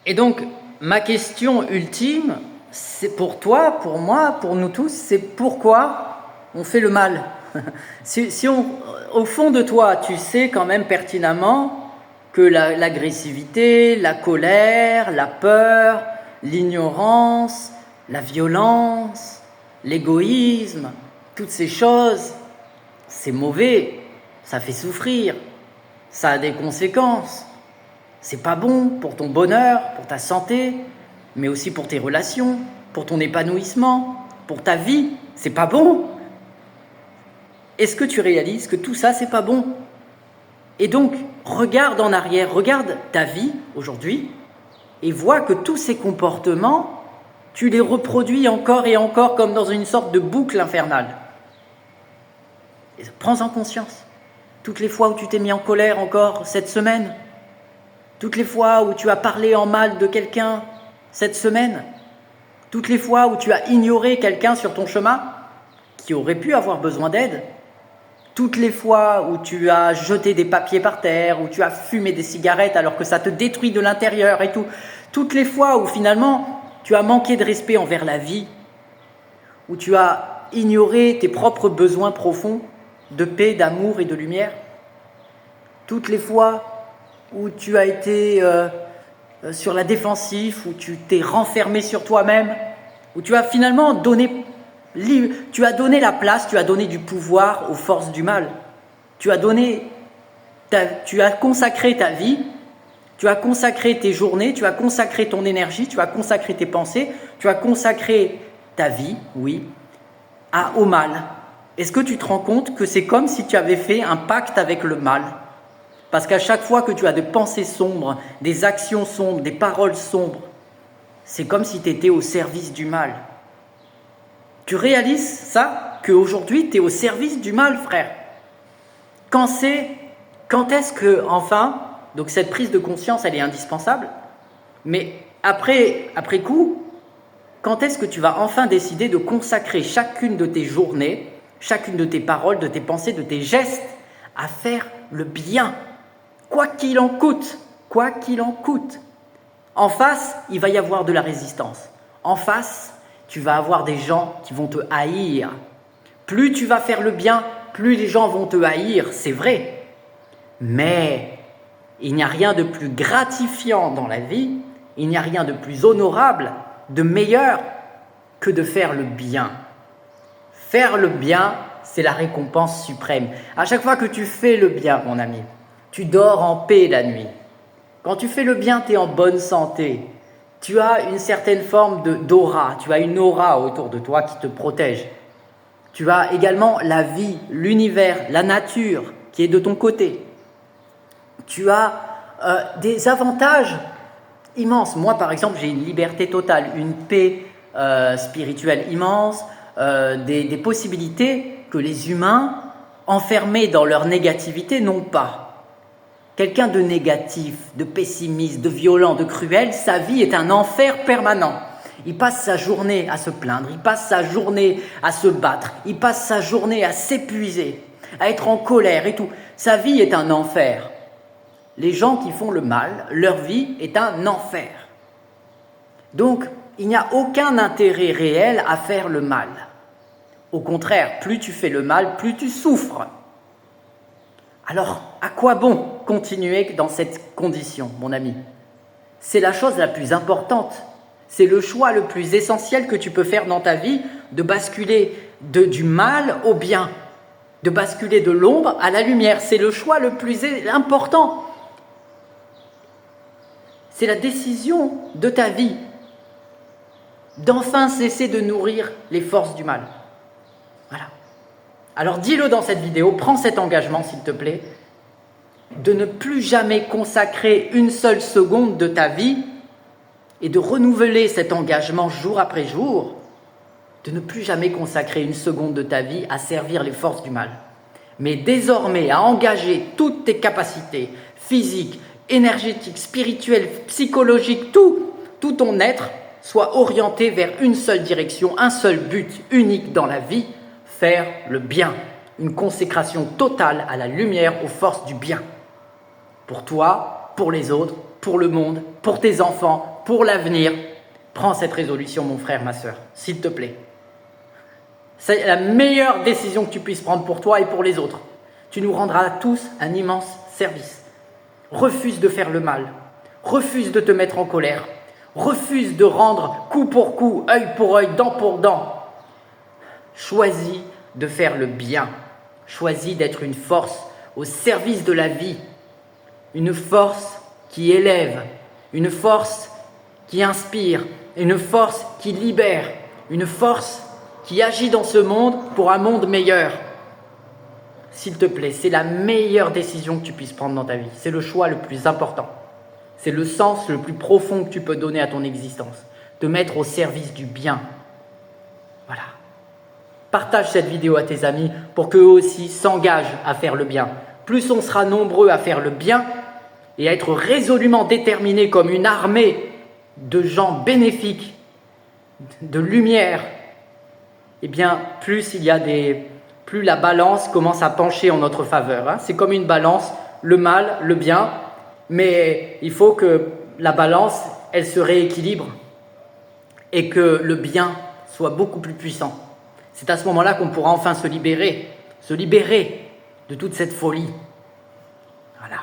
Et donc, ma question ultime, c'est pour toi, pour moi, pour nous tous, c'est pourquoi on fait le mal. Au fond de toi, tu sais quand même pertinemment que l'agressivité, la colère, la peur, l'ignorance, la violence, l'égoïsme, toutes ces choses, c'est mauvais, ça fait souffrir, ça a des conséquences. C'est pas bon pour ton bonheur, pour ta santé, mais aussi pour tes relations, pour ton épanouissement, pour ta vie. C'est pas bon. Est-ce que tu réalises que tout ça, c'est pas bon? Et donc, regarde en arrière, regarde ta vie aujourd'hui et vois que tous ces comportements, tu les reproduis encore et encore comme dans une sorte de boucle infernale. Et prends-en conscience. Toutes les fois où tu t'es mis en colère encore cette semaine, toutes les fois où tu as parlé en mal de quelqu'un cette semaine, toutes les fois où tu as ignoré quelqu'un sur ton chemin qui aurait pu avoir besoin d'aide, toutes les fois où tu as jeté des papiers par terre, où tu as fumé des cigarettes alors que ça te détruit de l'intérieur et tout, toutes les fois où finalement tu as manqué de respect envers la vie, où tu as ignoré tes propres besoins profonds de paix, d'amour et de lumière, toutes les fois où tu as été sur la défensive, où tu t'es renfermé sur toi-même, où tu as finalement donné la place, tu as donné du pouvoir aux forces du mal. Tu as consacré ta vie, tu as consacré tes journées, tu as consacré ton énergie, tu as consacré tes pensées, tu as consacré ta vie, oui, au mal. Est-ce que tu te rends compte que c'est comme si tu avais fait un pacte avec le mal ? Parce qu'à chaque fois que tu as des pensées sombres, des actions sombres, des paroles sombres, c'est comme si tu étais au service du mal. Tu réalises ça, qu'aujourd'hui tu es au service du mal, frère. Quand est-ce que, enfin, donc cette prise de conscience, elle est indispensable, mais après coup, quand est-ce que tu vas enfin décider de consacrer chacune de tes journées, chacune de tes paroles, de tes pensées, de tes gestes, à faire le bien ? Quoi qu'il en coûte, quoi qu'il en coûte. En face, il va y avoir de la résistance. En face, tu vas avoir des gens qui vont te haïr. Plus tu vas faire le bien, plus les gens vont te haïr, c'est vrai. Mais il n'y a rien de plus gratifiant dans la vie, il n'y a rien de plus honorable, de meilleur que de faire le bien. Faire le bien, c'est la récompense suprême. À chaque fois que tu fais le bien, mon ami, tu dors en paix la nuit. Quand tu fais le bien, tu es en bonne santé. Tu as une certaine forme d'aura, tu as une aura autour de toi qui te protège. Tu as également la vie, l'univers, la nature qui est de ton côté. Tu as des avantages immenses. Moi, par exemple, j'ai une liberté totale, une paix spirituelle immense, des possibilités que les humains, enfermés dans leur négativité, n'ont pas. Quelqu'un de négatif, de pessimiste, de violent, de cruel, sa vie est un enfer permanent. Il passe sa journée à se plaindre, il passe sa journée à se battre, il passe sa journée à s'épuiser, à être en colère et tout. Sa vie est un enfer. Les gens qui font le mal, leur vie est un enfer. Donc, il n'y a aucun intérêt réel à faire le mal. Au contraire, plus tu fais le mal, plus tu souffres. Alors, à quoi bon continuer dans cette condition, mon ami ? C'est la chose la plus importante. C'est le choix le plus essentiel que tu peux faire dans ta vie, de basculer du mal au bien, de basculer de l'ombre à la lumière. C'est le choix le plus important. C'est la décision de ta vie, d'enfin cesser de nourrir les forces du mal. Voilà. Alors dis-le dans cette vidéo, prends cet engagement s'il te plaît, de ne plus jamais consacrer une seule seconde de ta vie et de renouveler cet engagement jour après jour, de ne plus jamais consacrer une seconde de ta vie à servir les forces du mal, mais désormais à engager toutes tes capacités physiques, énergétiques, spirituelles, psychologiques, tout ton être soit orienté vers une seule direction, un seul but unique dans la vie, faire le bien, une consécration totale à la lumière, aux forces du bien. Pour toi, pour les autres, pour le monde, pour tes enfants, pour l'avenir. Prends cette résolution, mon frère, ma soeur, s'il te plaît. C'est la meilleure décision que tu puisses prendre pour toi et pour les autres. Tu nous rendras tous un immense service. Refuse de faire le mal. Refuse de te mettre en colère. Refuse de rendre coup pour coup, œil pour œil, dent pour dent. Choisis de faire le bien. Choisis d'être une force au service de la vie. Une force qui élève. Une force qui inspire. Une force qui libère. Une force qui agit dans ce monde pour un monde meilleur. S'il te plaît, c'est la meilleure décision que tu puisses prendre dans ta vie. C'est le choix le plus important. C'est le sens le plus profond que tu peux donner à ton existence. Te mettre au service du bien. Voilà. Partage cette vidéo à tes amis pour qu'eux aussi s'engagent à faire le bien. Plus on sera nombreux à faire le bien et à être résolument déterminés comme une armée de gens bénéfiques, de lumière, eh bien, plus la balance commence à pencher en notre faveur. Hein. C'est comme une balance, le mal, le bien, mais il faut que la balance, elle se rééquilibre et que le bien soit beaucoup plus puissant. C'est à ce moment-là qu'on pourra enfin se libérer de toute cette folie. Voilà.